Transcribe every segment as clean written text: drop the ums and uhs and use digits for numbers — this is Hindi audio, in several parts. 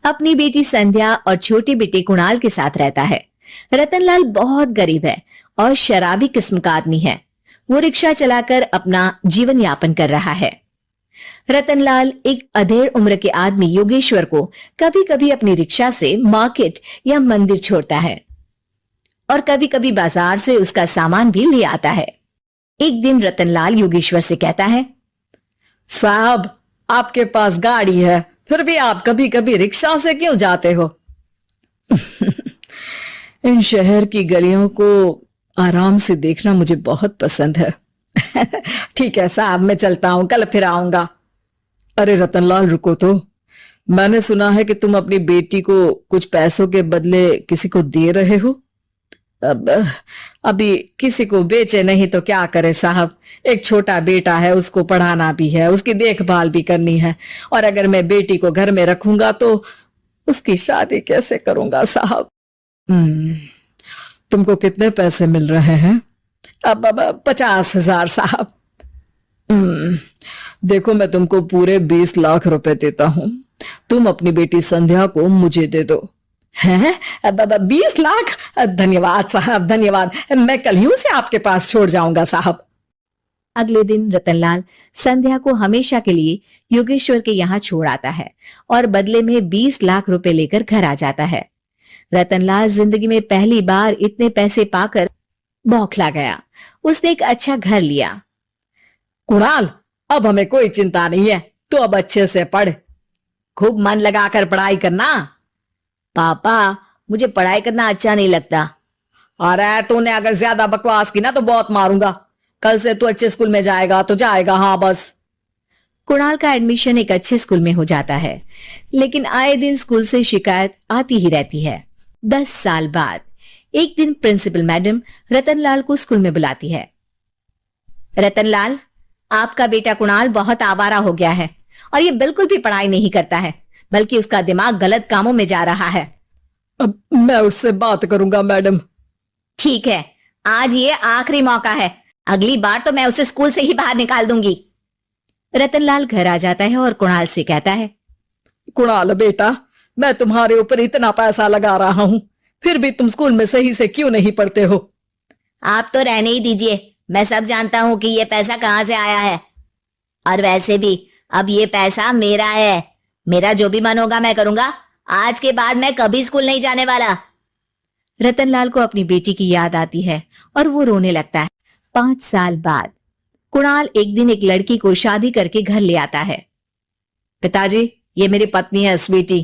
अपनी बेटी संध्या और छोटे बेटे कुणाल के साथ रहता है। रतनलाल बहुत गरीब है और शराबी किस्म का आदमी है। वो रिक्शा चलाकर अपना जीवन यापन कर रहा है। रतनलाल एक अधेड़ उम्र के आदमी योगेश्वर को कभी कभी अपनी रिक्शा से मार्केट या मंदिर छोड़ता है और कभी कभी बाजार से उसका सामान भी ले आता है। एक दिन रतनलाल योगेश्वर से कहता है, साहब, आपके पास गाड़ी है, फिर भी आप कभी कभी रिक्शा से क्यों जाते हो? इन शहर की गलियों को आराम से देखना मुझे बहुत पसंद है। ठीक है साहब, मैं चलता हूं, कल फिर आऊंगा। अरे रतनलाल, रुको तो। मैंने सुना है कि तुम अपनी बेटी को कुछ पैसों के बदले किसी को दे रहे हो। अभी किसी को बेचे नहीं तो क्या करे साहब। एक छोटा बेटा है, उसको पढ़ाना भी है, उसकी देखभाल भी करनी है, और अगर मैं बेटी को घर में रखूंगा तो उसकी शादी कैसे करूंगा साहब। तुमको कितने पैसे मिल रहे हैं? अब 50,000 साहब। देखो, मैं तुमको पूरे 20 लाख रुपए देता हूं। तुम अपनी बेटी संध्या को मुझे दे दो। हैं? 20 लाख? धन्यवाद साहब, धन्यवाद। मैं कल ही उसे आपके पास छोड़ जाऊंगा साहब। अगले दिन रतनलाल संध्या को हमेशा के लिए योगेश्वर के यहाँ छोड़ आता है और बदले में 20 लाख रुपए लेकर घर आ जाता है। रतनलाल जिंदगी में पहली बार इतने पैसे पाकर बौखला गया। उसने एक अच्छा घर लिया। कुणाल, अब हमें कोई चिंता नहीं है, तो अब अच्छे से पढ़, खूब मन लगाकर पढ़ाई करना। पापा, मुझे पढ़ाई करना अच्छा नहीं लगता। अरे तूने अगर ज्यादा बकवास की ना तो बहुत मारूंगा। कल से तू अच्छे स्कूल में जाएगा तो जाएगा, हाँ बस। कुणाल का एडमिशन एक अच्छे स्कूल में हो जाता है, लेकिन आए दिन स्कूल से शिकायत आती ही रहती है। 10 साल बाद एक दिन प्रिंसिपल मैडम रतनलाल को स्कूल में बुलाती है। रतनलाल, आपका बेटा कुणाल बहुत आवारा हो गया है और ये बिल्कुल भी पढ़ाई नहीं करता है, बल्कि उसका दिमाग गलत कामों में जा रहा है। अब मैं उससे बात करूंगा मैडम। ठीक है, आज ये आखिरी मौका है, अगली बार तो मैं उसे स्कूल से ही बाहर निकाल दूंगी। रतनलाल घर आ जाता है और कुणाल से कहता है, कुणाल बेटा, मैं तुम्हारे ऊपर इतना पैसा लगा रहा हूं, फिर भी तुम स्कूल में सही से क्यों नहीं पढ़ते हो? आप तो रहने ही दीजिए, मैं सब जानता हूं कि ये पैसा कहां से आया है, और वैसे भी अब ये पैसा मेरा है। मेरा जो भी मन होगा मैं करूंगा। आज के बाद मैं कभी स्कूल नहीं जाने वाला। रतनलाल को अपनी बेटी की याद आती है और वो रोने लगता है। 5 साल बाद कुणाल एक दिन एक लड़की को शादी करके घर ले आता है। पिताजी, ये मेरी पत्नी है स्वीटी।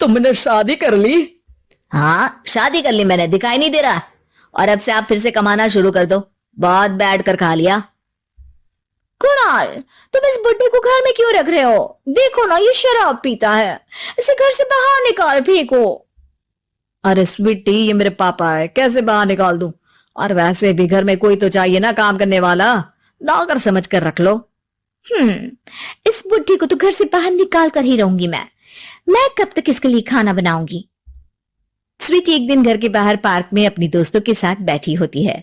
तुमने शादी कर ली? हाँ, शादी कर ली मैंने, दिखाई नहीं दे रहा? और अब से आप फिर से कमाना शुरू कर दो, बहुत बैठ कर खा लिया। कुणाल, तुम इस बुड्ढे को घर में क्यों रख रहे हो? देखो ना, ये शराब पीता है, इसे घर से बाहर निकाल फेंको। अरे स्वीटी, ये मेरे पापा है, कैसे बाहर निकाल दूं? और वैसे भी घर में कोई तो चाहिए ना काम करने वाला, नौकर समझ कर रख लो। इस बुड्ढी को तो घर से बाहर निकाल कर ही रहूंगी मैं कब तक इसके लिए खाना बनाऊंगी? स्वीटी एक दिन घर के बाहर पार्क में अपनी दोस्तों के साथ बैठी होती है।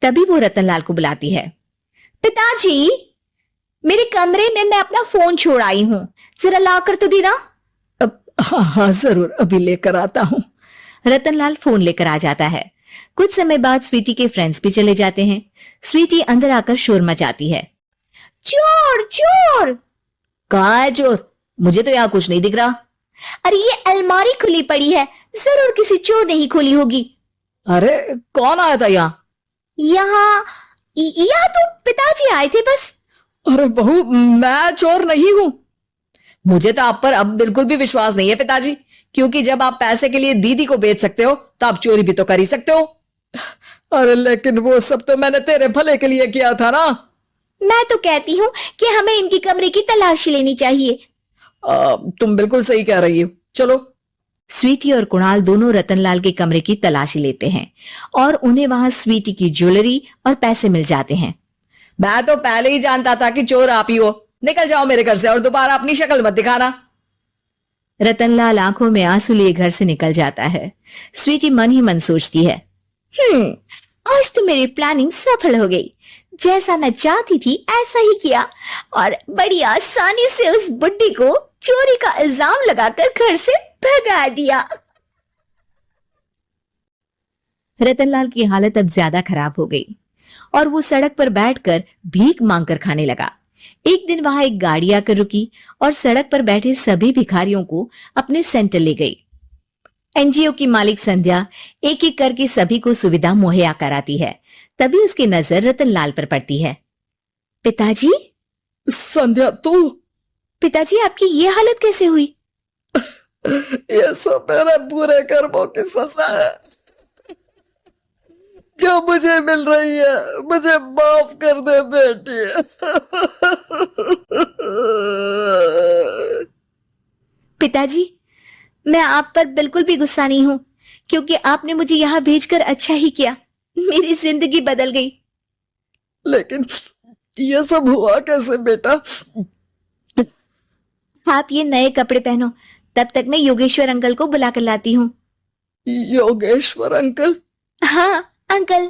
तभी वो रतनलाल को बुलाती है। पिताजी, मेरे कमरे में मैं अपना फोन छोड़ आई हूं, जरा लाकर तो देना। हाँ, जरूर, अभी लेकर आता हूं। रतनलाल फोन लेकर आ जाता है। कुछ समय बाद स्वीटी के फ्रेंड्स भी चले जाते हैं। स्वीटी अंदर आकर शोर मचाती है। चोर चोर! कहाँ है चोर? मुझे तो यहाँ कुछ नहीं दिख रहा। अरे ये अलमारी खुली पड़ी है, जरूर किसी चोर ने ही खोली होगी। अरे कौन आया था यहाँ तो पिताजी आए थे बस। अरे बहू, मैं चोर नहीं हूं। मुझे तो आप पर अब बिल्कुल भी विश्वास नहीं है पिताजी, क्योंकि जब आप पैसे के लिए दीदी को बेच सकते हो तो आप चोरी भी तो कर ही सकते हो। अरे लेकिन वो सब तो मैंने तेरे भले के लिए किया था ना। मैं तो कहती हूँ कि हमें इनकी कमरे की तलाशी लेनी चाहिए। तुम बिल्कुल सही कह रही हो, चलो। स्वीटी और कुणाल दोनों रतनलाल के कमरे की तलाशी लेते हैं और उन्हें वहां स्वीटी की ज्वेलरी और पैसे मिल जाते हैं। मैं तो पहले ही जानता था कि चोर आप ही हो। निकल जाओ मेरे घर से और दोबारा अपनी शक्ल मत दिखाना। रतनलाल आंखों में आंसू लिए घर से निकल जाता है। स्वीटी मन ही मन सोचती है, आज तो मेरी प्लानिंग सफल हो गई। जैसा मैं चाहती थी ऐसा ही किया और बड़ी आसानी से उस बुड्ढी को चोरी का इल्जाम लगाकर घर से भगा दिया। रतनलाल की हालत अब ज्यादा खराब हो गई और वो सड़क पर बैठकर भीख मांगकर खाने लगा। एक दिन वहां एक गाड़ी आकर रुकी और सड़क पर बैठे सभी भिखारियों को अपने सेंटर ले गई। एनजीओ की मालिक संध्या एक एक करके सभी को सुविधा मुहैया कराती है। तभी उसकी नजर रतनलाल पर पड़ती है। पिताजी, संध्या तू? पिताजी आपकी ये हालत कैसे हुई? ये सब मेरे बुरे कर्मों की सजा है जो मुझे मिल रही है। मुझे माफ कर दे बेटी। पिताजी, मैं आप पर बिल्कुल भी गुस्सा नहीं हूं, क्योंकि आपने मुझे यहां भेजकर अच्छा ही किया। मेरी जिंदगी बदल गई। लेकिन ये सब हुआ कैसे बेटा? आप ये नए कपड़े पहनो, तब तक मैं योगेश्वर अंकल को बुला कर लाती हूँ। योगेश्वर अंकल? हाँ अंकल।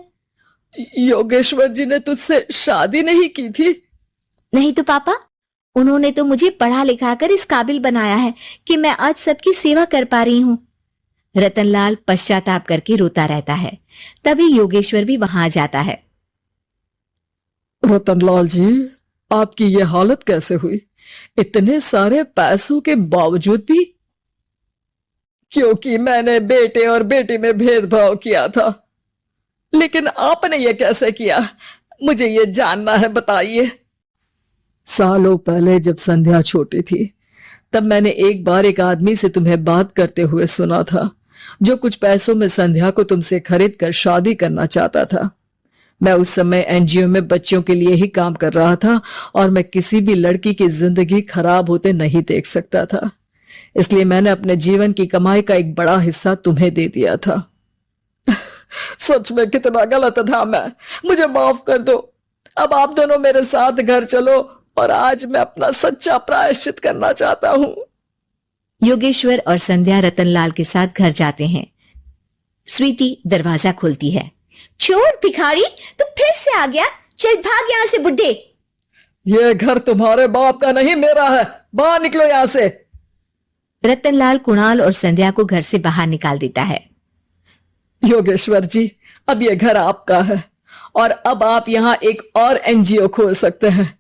योगेश्वर जी ने तुझसे शादी नहीं की थी? नहीं तो पापा, उन्होंने तो मुझे पढ़ा लिखा कर इस काबिल बनाया है कि मैं आज सबकी सेवा कर पा रही हूँ। रतनलाल पश्चाताप करके रोता रहता है। तभी योगेश्वर भी वहां आ जाता है। रतनलाल जी, आपकी ये हालत कैसे हुई? इतने सारे पैसों के बावजूद भी? क्योंकि मैंने बेटे और बेटी में भेदभाव किया था। लेकिन आपने ये कैसे किया? मुझे ये जानना है, बताइए। सालों पहले जब संध्या छोटी थी, तब मैंने एक बार एक आदमी से तुम्हें बात करते हुए सुना था, जो कुछ पैसों में संध्या को तुमसे खरीद कर शादी करना चाहता था। मैं उस समय एनजीओ में बच्चों के लिए ही काम कर रहा था और मैं किसी भी लड़की की जिंदगी खराब होते नहीं देख सकता था। इसलिए मैंने अपने जीवन की कमाई का एक बड़ा हिस्सा तुम्हें दे दिया था। सच में कितना गलत था मैं। मुझे माफ कर दो। अब आप दोनों मेरे साथ घर चलो और आज मैं अपना सच्चा प्रायश्चित करना चाहता हूं। योगेश्वर और संध्या रतनलाल के साथ घर जाते हैं। स्वीटी दरवाजा खोलती है। चोर भिखारी, तू फिर से आ गया? चल भाग यहां से बुड्ढे। ये घर तुम्हारे बाप का नहीं, मेरा है। बाहर निकलो यहां से। रतनलाल कुणाल और संध्या को घर से बाहर निकाल देता है। योगेश्वर जी, अब ये घर आपका है और अब आप यहां एक और एनजीओ खोल सकते हैं।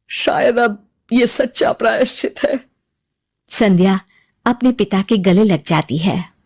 शायद अब ये सच्चा प्रायश्चित है। संध्या अपने पिता के गले लग जाती है।